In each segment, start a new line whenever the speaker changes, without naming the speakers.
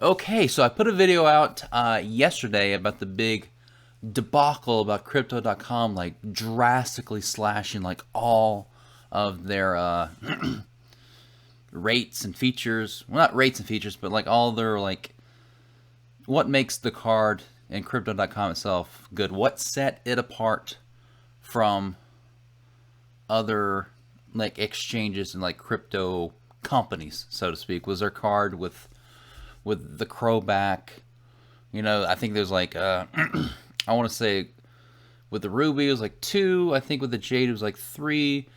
Okay, so I put a video out yesterday about the big debacle about crypto.com like drastically slashing like all of their rates and features. Well, not rates and features, but like all their like what makes the card and crypto.com itself good. What set it apart from other like exchanges and like crypto companies, so to speak, was their card with the crow back. I think there's like I want to say with the ruby it was like 2. I think with the jade it was like 3.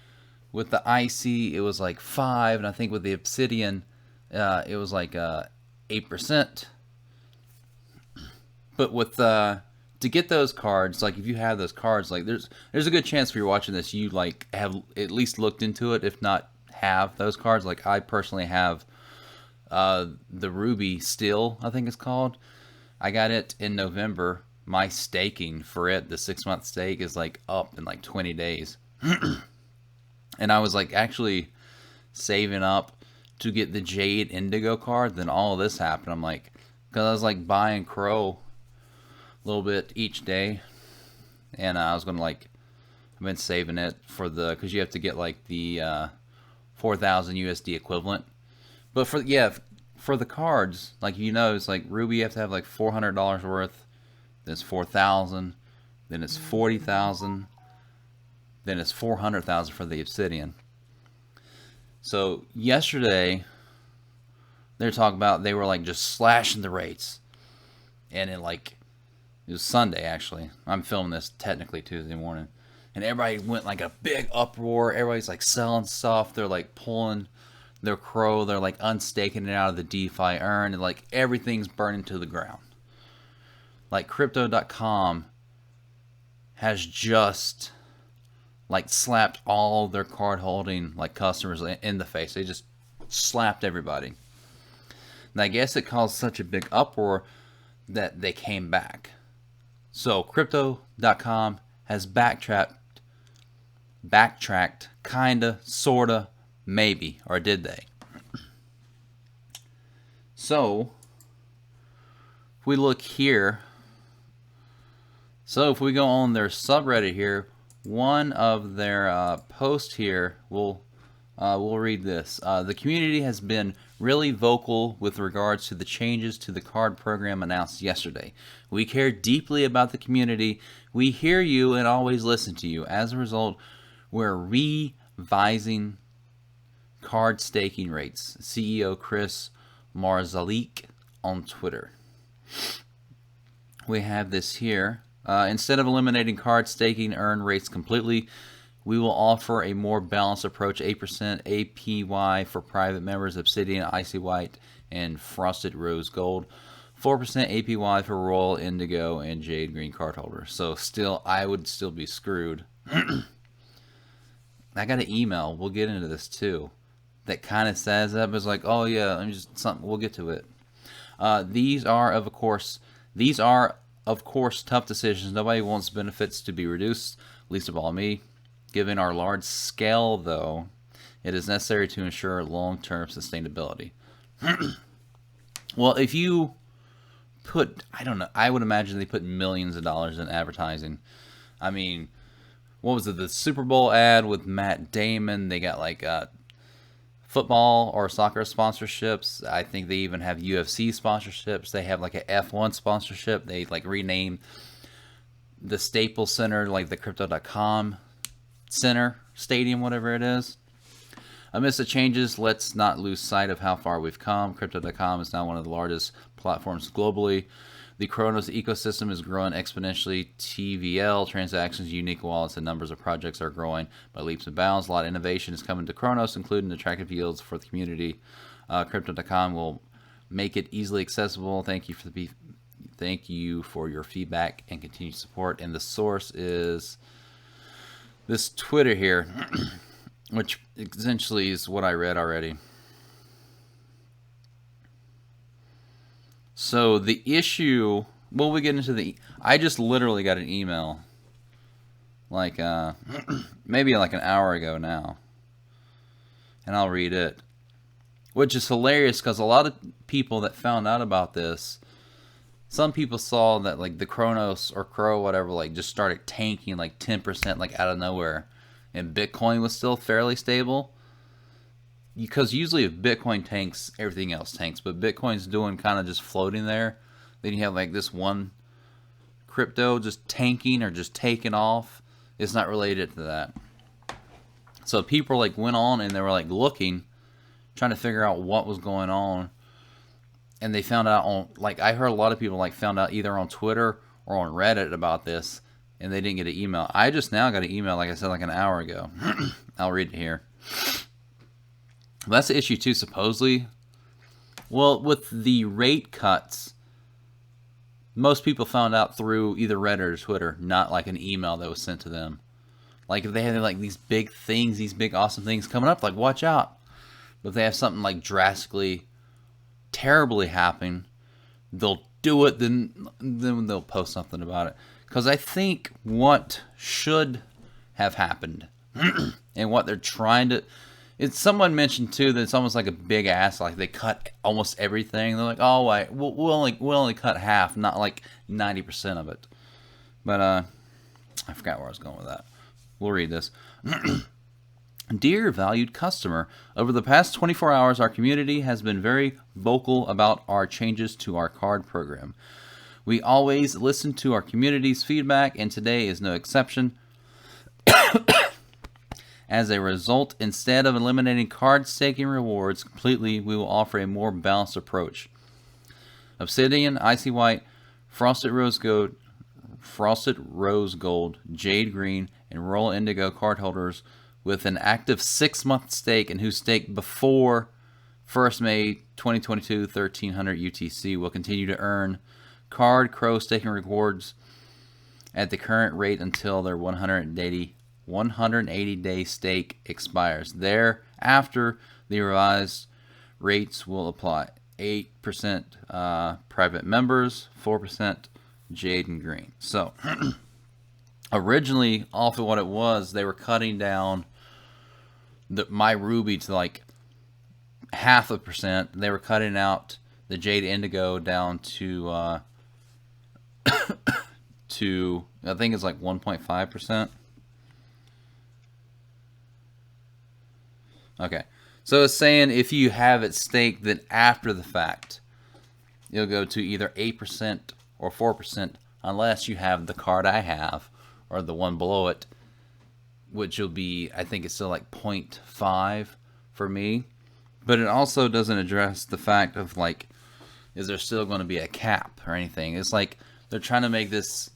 With the icy it was like 5, and I think with the obsidian it was like 8%. But with to get those cards, like if you have those cards, like there's a good chance if you're watching this, you like have at least looked into it, if not have those cards. Like I personally have the ruby still, I think it's called. I got it in November. My staking for it, the 6-month stake, is like up in like 20 days. And I was like actually saving up to get the Jade Indigo card. Then all of this happened. I'm like, because I was like buying Crow a little bit each day. And I was going to like, I've been saving it for because you have to get like the 4,000 USD equivalent. But for the cards, like it's like Ruby, you have to have like $400 worth. Then it's 4,000. Then it's 40,000. Then it's 400,000 for the Obsidian. So yesterday, they're talking about they were like just slashing the rates, and it was Sunday actually. I'm filming this technically Tuesday morning, and everybody went like a big uproar. Everybody's like selling stuff. They're like pulling their crow. They're like unstaking it out of the DeFi earn, and like everything's burning to the ground. Like crypto.com has just like slapped all their card holding like customers in the face. They just slapped everybody. And I guess it caused such a big uproar that they came back. So crypto.com has backtracked, kinda, sorta, maybe, or did they? So if we look here, so if we go on their subreddit here, one of their posts here, we'll read this. The community has been really vocal with regards to the changes to the card program announced yesterday. We care deeply about the community. We hear you and always listen to you. As a result, we're revising card staking rates. CEO Chris Marzalik on Twitter. We have this here. Instead of eliminating card staking earn rates completely, we will offer a more balanced approach. 8% APY for private members, Obsidian, Icy White, and Frosted Rose Gold. 4% APY for Royal, Indigo, and Jade Green card holders. So still, I would still be screwed. I got an email. We'll get into this too. That kind of says that, but it's like, oh yeah, let me just something. We'll get to it. These are of course tough decisions. Nobody wants benefits to be reduced, least of all me. Given our large scale, though, it is necessary to ensure long-term sustainability. Well, if you put, I don't know, I would imagine they put millions of dollars in advertising. I mean, what was it, the Super Bowl ad with Matt Damon? They got like football or soccer sponsorships. I think they even have UFC sponsorships. They have like a F1 sponsorship. They like renamed the Staples Center like the Crypto.com Center Stadium, whatever it is. Amidst the changes, let's not lose sight of how far we've come. Crypto.com is now one of the largest platforms globally. The Kronos ecosystem is growing exponentially. TVL, transactions, unique wallets, and numbers of projects are growing by leaps and bounds. A lot of innovation is coming to Kronos, including attractive yields for the community. Crypto.com will make it easily accessible. Thank you for your feedback and continued support. And the source is this Twitter here, which essentially is what I read already. So the issue, well, we get into I just literally got an email like maybe like an hour ago now, and I'll read it. which is hilarious because a lot of people that found out about this, some people saw that like the Kronos or Crow, whatever, like just started tanking like 10% like out of nowhere, and Bitcoin was still fairly stable. Because usually if Bitcoin tanks, everything else tanks, but Bitcoin's doing kind of just floating there. Then you have like this one crypto just tanking or just taking off. It's not related to that. So people like went on and they were like looking, trying to figure out what was going on, and they found out on, like, I heard a lot of people like found out either on Twitter or on Reddit about this, and they didn't get an email. I just now got an email, like I said, like an hour ago. I'll read it here. But that's the issue too, supposedly. Well, with the rate cuts, most people found out through either Reddit or Twitter, not like an email that was sent to them. Like if they had like these big things, these big awesome things coming up, like watch out. But if they have something like drastically, terribly happen, they'll do it. Then they'll post something about it. Because I think what should have happened, and what they're trying to, it's someone mentioned too that it's almost like a big ass. Like they cut almost everything. They're like, oh, wait, we'll only cut half, not like 90% of it. But I forgot where I was going with that. We'll read this. Dear valued customer, over the past 24 hours, our community has been very vocal about our changes to our card program. We always listen to our community's feedback, and today is no exception. As a result, instead of eliminating card staking rewards completely, we will offer a more balanced approach. Obsidian, Icy White, Frosted Rose Gold, Jade Green, and Royal Indigo cardholders with an active 6-month stake and who staked before 1st May 2022 1300 UTC will continue to earn card Crow staking rewards at the current rate until their 180-day stake expires. Thereafter, the revised rates will apply. 8% private members, 4% Jade and Green. So, originally, off of what it was, they were cutting down my Ruby to like 0.5%. They were cutting out the Jade Indigo down to to I think it's like 1.5%. Okay, so it's saying if you have it staked, then after the fact, you'll go to either 8% or 4%, unless you have the card I have or the one below it, which will be, I think it's still like 0.5 for me. But it also doesn't address the fact of like, is there still going to be a cap or anything? It's like they're trying to make this.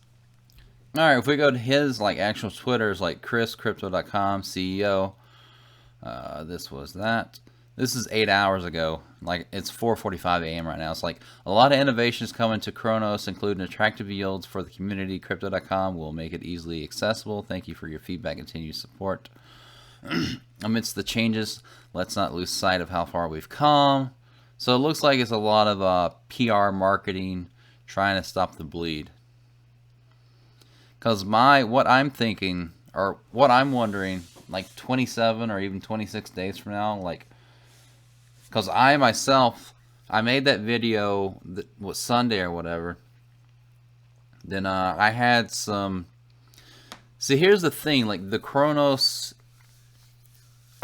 All right, if we go to his like actual Twitter's like chriscrypto.com CEO. This was that. This is 8 hours ago. Like it's 4:45 a.m. right now. It's like a lot of innovations coming to Kronos, including attractive yields for the community. Crypto.com will make it easily accessible. Thank you for your feedback and continued support. Amidst the changes, let's not lose sight of how far we've come. So it looks like it's a lot of PR marketing, trying to stop the bleed. Because what I'm thinking, or what I'm wondering, like 27 or even 26 days from now, like, because I myself, I made that video that was Sunday or whatever. Then I had some. See, here's the thing, like the Kronos.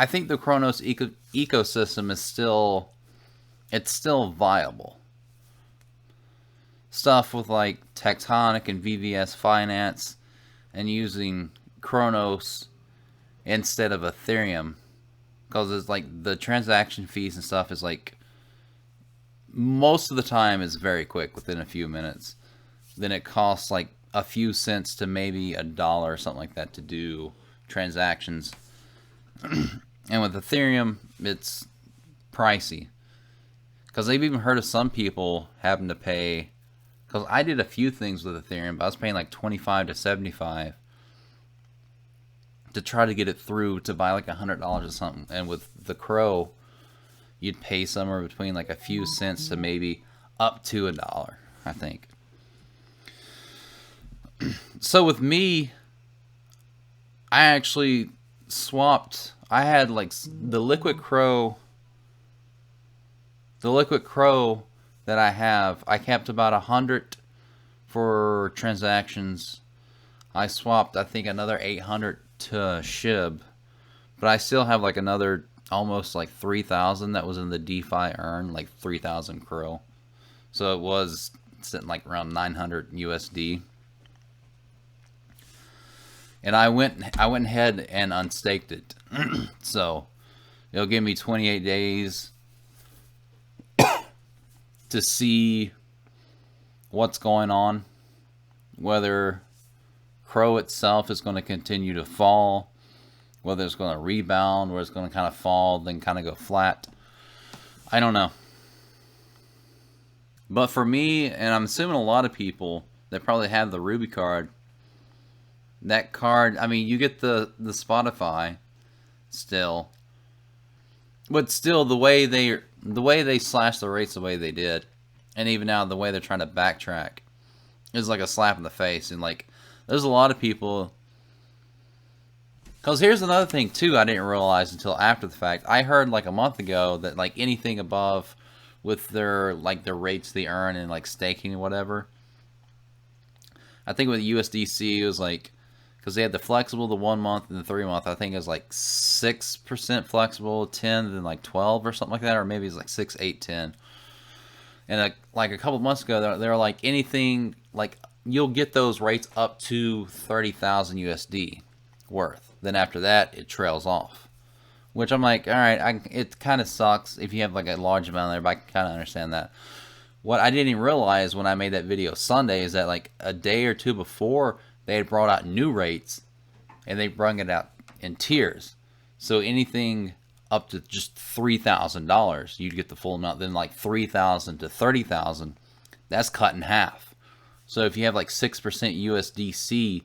I think the Kronos ecosystem is still, it's still viable. Stuff with like Tectonic and VVS Finance, and using Kronos instead of Ethereum, because it's like the transaction fees and stuff is like most of the time is very quick, within a few minutes. Then it costs like a few cents to maybe $1 or something like that to do transactions. And with Ethereum, it's pricey, because they've even heard of some people having to pay. Because I did a few things with Ethereum, but I was paying like 25 to 75 to try to get it through to buy like $100 or something. And with the Crow, you'd pay somewhere between like a few cents to maybe up to $1, I think. So with me, I actually swapped. I had like the Liquid Crow The liquid crow that I have, I kept about 100 for transactions. I swapped, I think, another 800 to SHIB, but I still have like another almost like 3,000 that was in the DeFi earn, like 3,000 crow. So it was sitting like around 900 USD. And I went ahead and unstaked it. So it'll give me 28 days to see what's going on, whether Crow itself is going to continue to fall, whether it's going to rebound, whether it's going to kind of fall, then kind of go flat. I don't know. But for me, and I'm assuming a lot of people that probably have the Ruby card, that card, I mean, you get the Spotify still, but still the way they slashed the rates the way they did, and even now the way they're trying to backtrack is like a slap in the face. And like, there's a lot of people. Because here's another thing too, I didn't realize until after the fact. I heard like a month ago that like anything above with their like their rates they earn and like staking and whatever. I think with USDC it was like, because they had the flexible, the 1 month, and the 3 month. I think it was like 6% flexible, 10, then like 12 or something like that, or maybe it's like 6, 8, 10. And like a couple months ago, they were like anything like you'll get those rates up to 30,000 USD worth. Then after that, it trails off. Which I'm like, all right, it kind of sucks if you have like a large amount there, but I can kind of understand that. What I didn't even realize when I made that video Sunday is that like a day or two before, they had brought out new rates, and they brought it out in tiers. So anything up to just $3,000, you'd get the full amount. Then like 3,000 to 30,000, that's cut in half. So if you have like 6% USDC,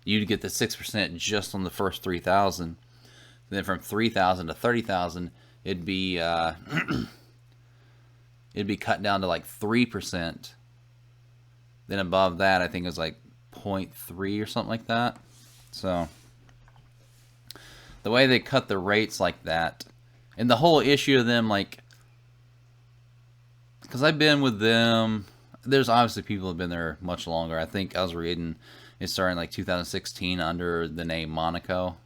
you'd get the 6% just on the first 3,000. Then from 3,000 to 30,000, it'd be it'd be cut down to like 3%. Then above that, I think it was like 0.3 or something like that. So the way they cut the rates like that, and the whole issue of them, like, because I've been with them, there's obviously people who have been there much longer. I think I was reading it started in like 2016 under the name Monaco.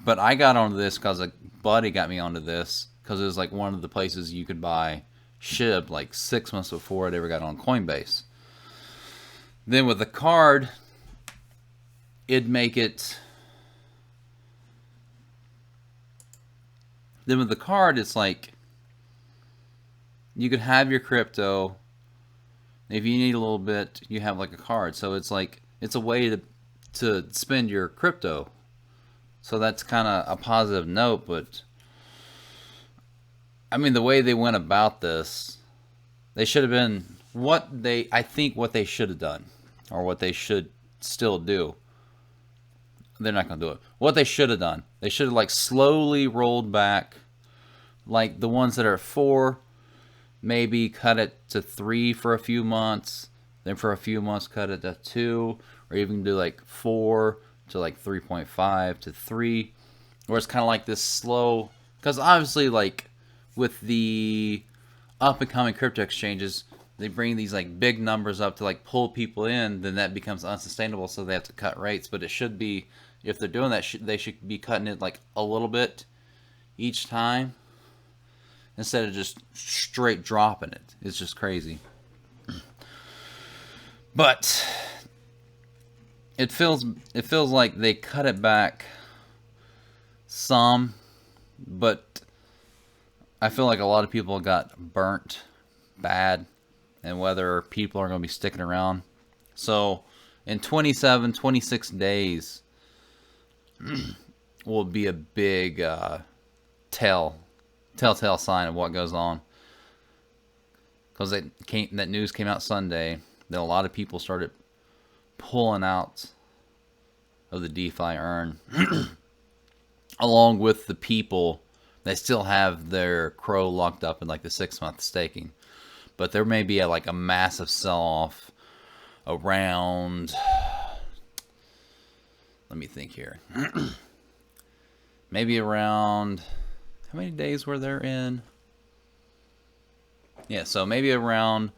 But I got onto this because a buddy got me onto this because it was like one of the places you could buy SHIB like 6 months before it ever got on Coinbase. Then with the card, it'd make it. Then with the card, it's like you could have your crypto. If you need a little bit, you have like a card. So it's like it's a way to spend your crypto. So that's kind of a positive note. But I mean, the way they went about this, they should have been I think what they should have done, or what they should still do. They're not gonna do it. What they should have done, they should have like slowly rolled back, like the ones that are at 4, maybe cut it to 3 for a few months, then for a few months cut it to 2, or even do like 4 to like 3.5 to 3, where it's kind of like this slow. Because obviously, like with the up and coming crypto exchanges, they bring these like big numbers up to like pull people in, then that becomes unsustainable, so they have to cut rates. But it should be, if they're doing that, they should be cutting it like a little bit each time instead of just straight dropping it. It's just crazy. But it feels like they cut it back some, but I feel like a lot of people got burnt bad, and whether people are going to be sticking around. So in 26 days will be a big telltale sign of what goes on. Because that news came out Sunday that a lot of people started pulling out of the DeFi earn along with the people that still have their crow locked up in like the 6-month staking. But there may be a massive sell-off around, let me think here, maybe around, how many days were there in? Yeah, so maybe around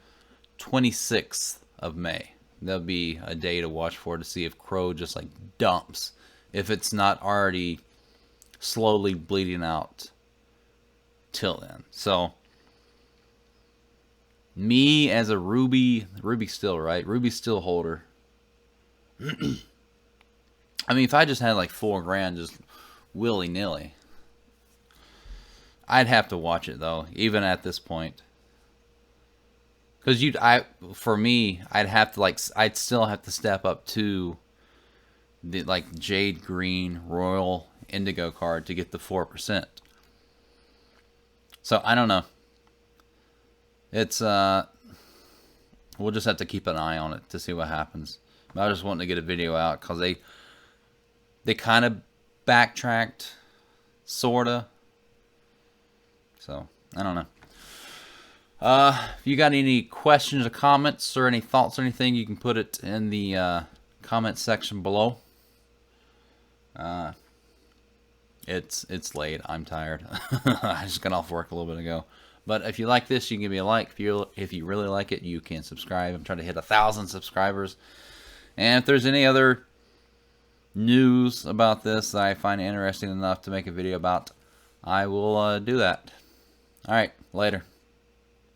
26th of May. There'll be a day to watch for to see if Crow just like dumps. If it's not already slowly bleeding out till then. So me as a Ruby still, right? Ruby still holder. I mean, if I just had like $4,000 just willy nilly, I'd have to watch it though, even at this point. Because for me, I'd still have to step up to the like Jade Green Royal Indigo card to get the 4%. So I don't know. It's we'll just have to keep an eye on it to see what happens. But I just wanted to get a video out because they kind of backtracked, sorta. So I don't know. If you got any questions or comments or any thoughts or anything, you can put it in the comment section below. It's late. I'm tired. I just got off work a little bit ago. But if you like this, you can give me a like. If you really like it, you can subscribe. I'm trying to hit 1,000 subscribers. And if there's any other news about this that I find interesting enough to make a video about, I will do that. All right, later.